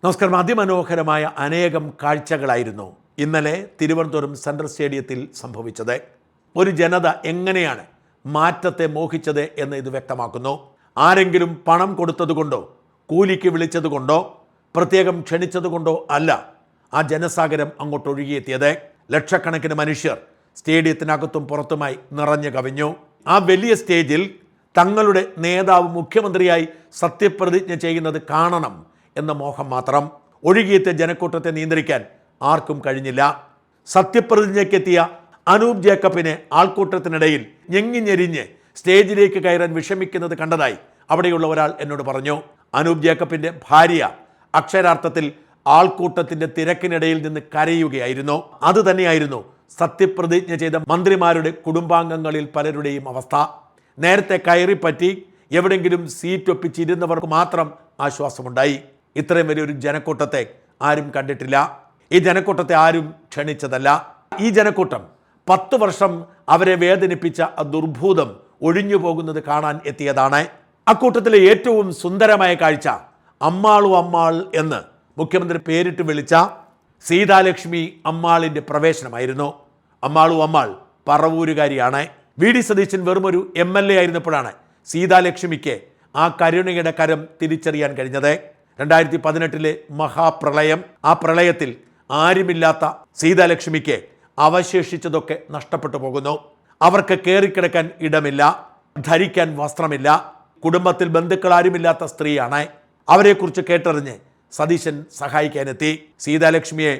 നമസ്കാരം. അതിമനോഹരമായ അനേകം കാഴ്ചകളായിരുന്നു ഇന്നലെ തിരുവനന്തപുരം സെൻട്രൽ സ്റ്റേഡിയത്തിൽ സംഭവിച്ചത്. ഒരു ജനത എങ്ങനെയാണ് മാറ്റത്തെ മോഹിച്ചത് എന്ന് ഇത് വ്യക്തമാക്കുന്നു. ആരെങ്കിലും പണം കൊടുത്തതുകൊണ്ടോ കൂലിക്ക് വിളിച്ചതുകൊണ്ടോ പ്രത്യേകം ക്ഷണിച്ചതുകൊണ്ടോ അല്ല ആ ജനസാഗരം അങ്ങോട്ട് ഒഴുകിയെത്തിയത്. ലക്ഷക്കണക്കിന് മനുഷ്യർ സ്റ്റേഡിയത്തിനകത്തും പുറത്തുമായി നിറഞ്ഞു കവിഞ്ഞു. ആ വലിയ സ്റ്റേജിൽ തങ്ങളുടെ നേതാവ് മുഖ്യമന്ത്രിയായി സത്യപ്രതിജ്ഞ ചെയ്യുന്നത് കാണണം എന്ന മോഹം മാത്രം. ഒഴുകിയെത്തിയ ജനക്കൂട്ടത്തെ നിയന്ത്രിക്കാൻ ആർക്കും കഴിഞ്ഞില്ല. സത്യപ്രതിജ്ഞയ്ക്കെത്തിയ അനൂപ് ജേക്കബിനെ ആൾക്കൂട്ടത്തിനിടയിൽ ഞെങ്ങിഞ്ഞെരിഞ്ഞ് സ്റ്റേജിലേക്ക് കയറാൻ വിഷമിക്കുന്നത് കണ്ടതായി അവിടെയുള്ള ഒരാൾ എന്നോട് പറഞ്ഞു. അനൂപ് ജേക്കബിൻ്റെ ഭാര്യ അക്ഷരാർത്ഥത്തിൽ ആൾക്കൂട്ടത്തിൻ്റെ തിരക്കിനിടയിൽ നിന്ന് കരയുകയായിരുന്നു. അതുതന്നെയായിരുന്നു സത്യപ്രതിജ്ഞ ചെയ്ത മന്ത്രിമാരുടെ കുടുംബാംഗങ്ങളിൽ പലരുടെയും അവസ്ഥ. നേരത്തെ കയറിപ്പറ്റി എവിടെയെങ്കിലും സീറ്റ് ഒപ്പിച്ചിരുന്നവർക്ക് മാത്രം ആശ്വാസമുണ്ടായി. ഇത്രയും വലിയൊരു ജനക്കൂട്ടത്തെ ആരും കണ്ടിട്ടില്ല. ഈ ജനക്കൂട്ടത്തെ ആരും ക്ഷണിച്ചതല്ല. ഈ ജനക്കൂട്ടം 10 വർഷം അവരെ വേദനിപ്പിച്ച ആ ദുർഭൂതം ഒഴിഞ്ഞു പോകുന്നത് കാണാൻ എത്തിയതാണ്. അക്കൂട്ടത്തിലെ ഏറ്റവും സുന്ദരമായ കാഴ്ച അമ്മാളു അമ്മാൾ എന്ന് മുഖ്യമന്ത്രി പേരിട്ട് വിളിച്ച സീതാലക്ഷ്മി അമ്മാളിൻ്റെ പ്രവേശനമായിരുന്നു. അമ്മാളു അമ്മാൾ പറവൂരുകാരിയാണ്. വി.ഡി. സതീശൻ വെറുമൊരു MLA ആയിരുന്നപ്പോഴാണ് സീതാലക്ഷ്മിക്ക് ആ കരുണയുടെ കരം തിരിച്ചറിയാൻ കഴിഞ്ഞത്. 2018 മഹാപ്രളയം. ആ പ്രളയത്തിൽ ആരുമില്ലാത്ത സീതാലക്ഷ്മിക്ക് അവശേഷിച്ചതൊക്കെ നഷ്ടപ്പെട്ടു പോകുന്നു. അവർക്ക് കയറിക്കിടക്കാൻ ഇടമില്ല, ധരിക്കാൻ വസ്ത്രമില്ല. കുടുംബത്തിൽ ബന്ധുക്കൾ ആരുമില്ലാത്ത സ്ത്രീയാണ്. അവരെക്കുറിച്ച് കേട്ടറിഞ്ഞ് സതീശൻ സഹായിക്കാനെത്തി. സീതാലക്ഷ്മിയെ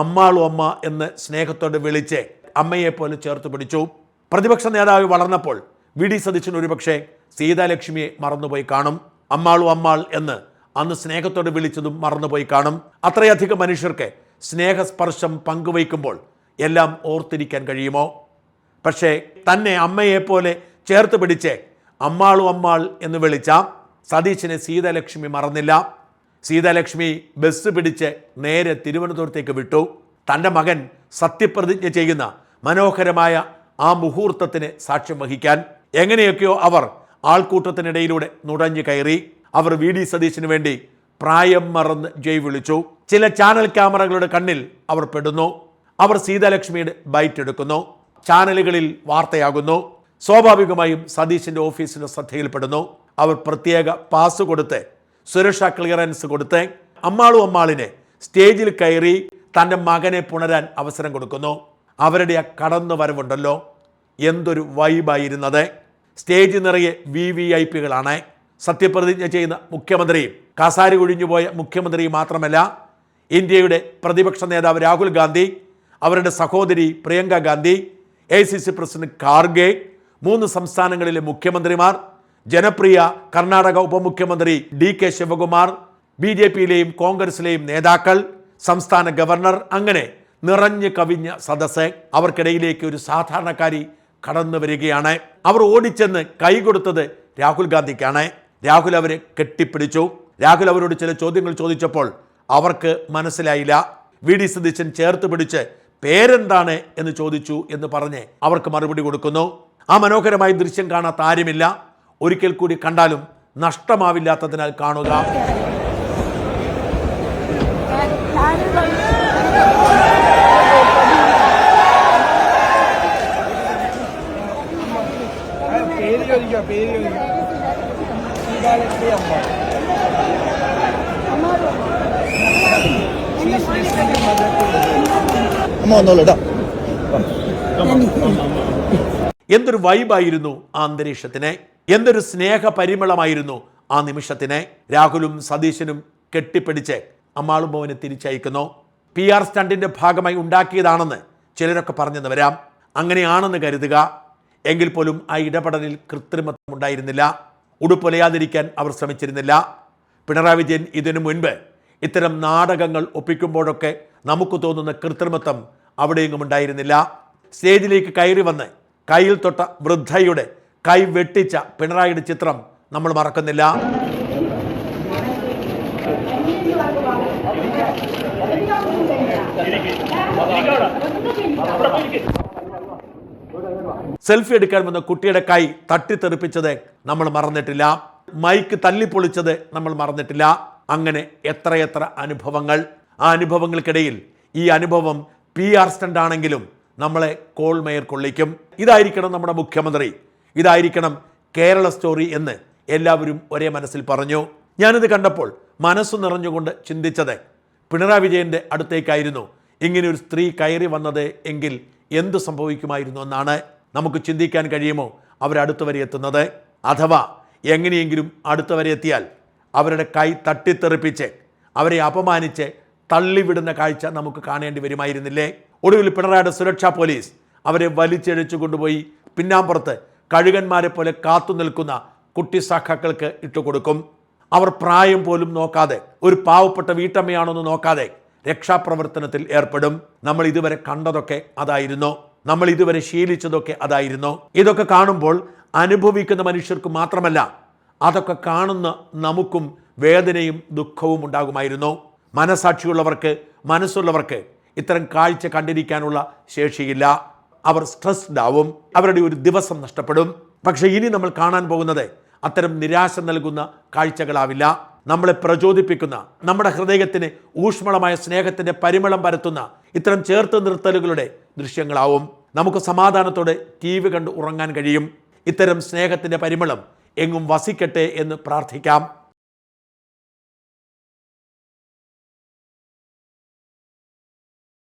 അമ്മാളു അമ്മ എന്ന് സ്നേഹത്തോടെ വിളിച്ച് അമ്മയെപ്പോലെ ചേർത്ത് പിടിച്ചു. പ്രതിപക്ഷ നേതാവ് വളർന്നപ്പോൾ വി.ഡി. സതീശൻ ഒരുപക്ഷെ സീതാലക്ഷ്മിയെ മറന്നുപോയി കാണും. അമ്മാളു അമ്മാൾ എന്ന് അന്ന് സ്നേഹത്തോടെ വിളിച്ചതും മറന്നുപോയി കാണും. അത്രയധികം മനുഷ്യർക്ക് സ്നേഹസ്പർശം പങ്കുവയ്ക്കുമ്പോൾ എല്ലാം ഓർത്തിരിക്കാൻ കഴിയുമോ? പക്ഷേ തന്നെ അമ്മയെപ്പോലെ ചേർത്ത് പിടിച്ച് അമ്മാളു അമ്മാൾ എന്ന് വിളിച്ച സതീശനെ സീതാലക്ഷ്മി മറന്നില്ല. സീതാലക്ഷ്മി ബസ് പിടിച്ച് നേരെ തിരുവനന്തപുരത്തേക്ക് വിട്ടു. തൻ്റെ മകൻ സത്യപ്രതിജ്ഞ ചെയ്യുന്ന മനോഹരമായ ആ മുഹൂർത്തത്തിന് സാക്ഷ്യം വഹിക്കാൻ. എങ്ങനെയൊക്കെയോ അവർ ആൾക്കൂട്ടത്തിനിടയിലൂടെ നുഴഞ്ഞു കയറി. അവർ വി.ഡി. സതീശന് വേണ്ടി പ്രായം മറന്ന് ജയ് വിളിച്ചു. ചില ചാനൽ ക്യാമറകളുടെ കണ്ണിൽ അവർ പെടുന്നു. അവർ സീതാലക്ഷ്മിയുടെ ബൈറ്റ് എടുക്കുന്നു. ചാനലുകളിൽ വാർത്തയാകുന്നു. സ്വാഭാവികമായും സതീശൻ്റെ ഓഫീസിൻ്റെ ശ്രദ്ധയിൽപ്പെടുന്നു. അവർ പ്രത്യേക പാസ് കൊടുത്ത് സുരക്ഷാ ക്ലിയറൻസ് കൊടുത്ത് അമ്മാളു അമ്മാളിനെ സ്റ്റേജിൽ കയറി തൻ്റെ മകനെ പുണരാൻ അവസരം കൊടുക്കുന്നു. അവരുടെ ആ കടന്നു വരവുണ്ടല്ലോ, എന്തൊരു വൈബായിരുന്നത്. സ്റ്റേജ് നിറയെ VVIPകളാണ്. സത്യപ്രതിജ്ഞ ചെയ്യുന്ന മുഖ്യമന്ത്രിയും കസാര ഒഴിഞ്ഞുപോയ മുഖ്യമന്ത്രി മാത്രമല്ല, ഇന്ത്യയുടെ പ്രതിപക്ഷ നേതാവ് രാഹുൽ ഗാന്ധി, അവരുടെ സഹോദരി പ്രിയങ്ക ഗാന്ധി, AICC പ്രസിഡന്റ് ഖാർഗെ, 3 സംസ്ഥാനങ്ങളിലെ മുഖ്യമന്ത്രിമാർ, ജനപ്രിയ കർണാടക ഉപമുഖ്യമന്ത്രി DK ശിവകുമാർ, BJPയിലെയും കോൺഗ്രസിലെയും നേതാക്കൾ, സംസ്ഥാന ഗവർണർ, അങ്ങനെ നിറഞ്ഞു കവിഞ്ഞ സദസ്സ്. അവർക്കിടയിലേക്ക് ഒരു സാധാരണക്കാരി കടന്നു വരികയാണ്. അവർ ഓടിച്ചെന്ന് കൈ കൊടുത്തത് രാഹുൽ ഗാന്ധിക്കാണ്. രാഹുൽ അവരെ കെട്ടിപ്പിടിച്ചു. രാഹുൽ അവരോട് ചില ചോദ്യങ്ങൾ ചോദിച്ചപ്പോൾ അവർക്ക് മനസ്സിലായില്ല. വി.ഡി. സതീശൻ ചേർത്ത് പിടിച്ച് പേരെന്താണ് എന്ന് ചോദിച്ചു എന്ന് പറഞ്ഞ് അവർക്ക് മറുപടി കൊടുക്കുന്നു. ആ മനോഹരമായ ദൃശ്യം കാണാത്ത ആരുമില്ല. ഒരിക്കൽ കൂടി കണ്ടാലും നഷ്ടമാവില്ലാത്തതിനാൽ കാണുക. എന്തൊരു വൈബായിരുന്നു ആ അന്തരീക്ഷത്തിന്, എന്തൊരു സ്നേഹ പരിമളമായിരുന്നു ആ നിമിഷത്തിന്. രാഹുലും സതീശനും കെട്ടിപ്പിടിച്ച് അമ്മാളു മോനെ തിരിച്ചയക്കുന്നു. PR സ്റ്റണ്ടിൻ്റെ ഭാഗമായി ഉണ്ടാക്കിയതാണെന്ന് ചിലരൊക്കെ പറഞ്ഞെന്ന് വരാം. അങ്ങനെയാണെന്ന് കരുതുക. എങ്കിൽ പോലും ആ ഇടപെടലിൽ കൃത്രിമത്വം ഉണ്ടായിരുന്നില്ല. ഉടുപ്പൊലയാതിരിക്കാൻ അവർ ശ്രമിച്ചിരുന്നില്ല. പിണറായി വിജയൻ ഇതിനു മുൻപ് ഇത്തരം നാടകങ്ങൾ ഒപ്പിക്കുമ്പോഴൊക്കെ നമുക്ക് തോന്നുന്ന കൃത്രിമത്വം അവിടെയെങ്ങും ഉണ്ടായിരുന്നില്ല. സ്റ്റേജിലേക്ക് കയറി വന്ന് കയ്യിൽ തൊട്ട വൃദ്ധയുടെ കൈ വെട്ടിച്ച പിണറായിയുടെ ചിത്രം നമ്മൾ മറക്കുന്നില്ല. സെൽഫി എടുക്കാൻ വന്ന കുട്ടിയുടെ കൈ തട്ടിത്തെറിപ്പിച്ചത് നമ്മൾ മറന്നിട്ടില്ല. മൈക്ക് തല്ലിപ്പൊളിച്ചത് നമ്മൾ മറന്നിട്ടില്ല. അങ്ങനെ എത്രയെത്ര അനുഭവങ്ങൾ. ആ അനുഭവങ്ങൾക്കിടയിൽ ഈ അനുഭവം PR സ്റ്റണ്ട് ആണെങ്കിലും നമ്മളെ കോൾമേയർ കൊള്ളിക്കും. ഇതായിരിക്കണം നമ്മുടെ മുഖ്യമന്ത്രി, ഇതായിരിക്കണം കേരള സ്റ്റോറി എന്ന് എല്ലാവരും ഒരേ മനസ്സിൽ പറഞ്ഞു. ഞാനിത് കണ്ടപ്പോൾ മനസ്സു നിറഞ്ഞുകൊണ്ട് ചിന്തിച്ചത് പിണറായി വിജയൻ്റെ അടുത്തേക്കായിരുന്നു. ഇങ്ങനെ ഒരു സ്ത്രീ കയറി വന്നത് എങ്കിൽ എന്തു സംഭവിക്കുമായിരുന്നു എന്നാണ്. നമുക്ക് ചിന്തിക്കാൻ കഴിയുമോ അവരടുത്ത് വരെ എത്തുന്നത്? അഥവാ എങ്ങനെയെങ്കിലും അടുത്ത് വരെ എത്തിയാൽ അവരുടെ കൈ തട്ടിത്തെറിപ്പിച്ച് അവരെ അപമാനിച്ച് തള്ളിവിടുന്ന കാഴ്ച നമുക്ക് കാണേണ്ടി വരുമായിരുന്നില്ലേ? ഒടുവിൽ പിണറായിയുടെ സുരക്ഷാ പോലീസ് അവരെ വലിച്ചെഴിച്ചു കൊണ്ടുപോയി പിന്നാമ്പുറത്ത് കഴുകന്മാരെ പോലെ കാത്തു നിൽക്കുന്ന കുട്ടി സഖാക്കൾക്ക് ഇട്ടുകൊടുക്കും. അവർ പ്രായം പോലും നോക്കാതെ, ഒരു പാവപ്പെട്ട വീട്ടമ്മയാണെന്ന് നോക്കാതെ രക്ഷാപ്രവർത്തനത്തിൽ ഏർപ്പെടും. നമ്മൾ ഇതുവരെ കണ്ടതൊക്കെ അതായിരുന്നു, നമ്മൾ ഇതുവരെ ശീലിച്ചതൊക്കെ അതായിരുന്നു. ഇതൊക്കെ കാണുമ്പോൾ അനുഭവിക്കുന്ന മനുഷ്യർക്ക് മാത്രമല്ല, അതൊക്കെ കാണുന്ന നമുക്കും വേദനയും ദുഃഖവും ഉണ്ടാകുമായിരുന്നു. മനസാക്ഷിയുള്ളവർക്ക്, മനസ്സുള്ളവർക്ക് ഇത്തരം കാഴ്ച കണ്ടിരിക്കാനുള്ള ശേഷിയില്ല. അവർ സ്ട്രെസ്ഡ് ആവും, അവരുടെ ഒരു ദിവസം നഷ്ടപ്പെടും. പക്ഷേ ഇനി നമ്മൾ കാണാൻ പോകുന്നത് അത്തരം നിരാശ നൽകുന്ന കാഴ്ചകളാവില്ല. നമ്മളെ പ്രചോദിപ്പിക്കുന്ന, നമ്മുടെ ഹൃദയത്തിന് ഊഷ്മളമായ സ്നേഹത്തിൻ്റെ പരിമളം പരത്തുന്ന ഇത്തരം ചേർത്ത് നിർത്തലുകളുടെ ദൃശ്യങ്ങളാവും. നമുക്ക് സമാധാനത്തോടെ TV കണ്ട് ഉറങ്ങാൻ കഴിയും. ഇത്തരം സ്നേഹത്തിൻ്റെ പരിമളം എങ്ങും വസിക്കട്ടെ എന്ന് പ്രാർത്ഥിക്കാം.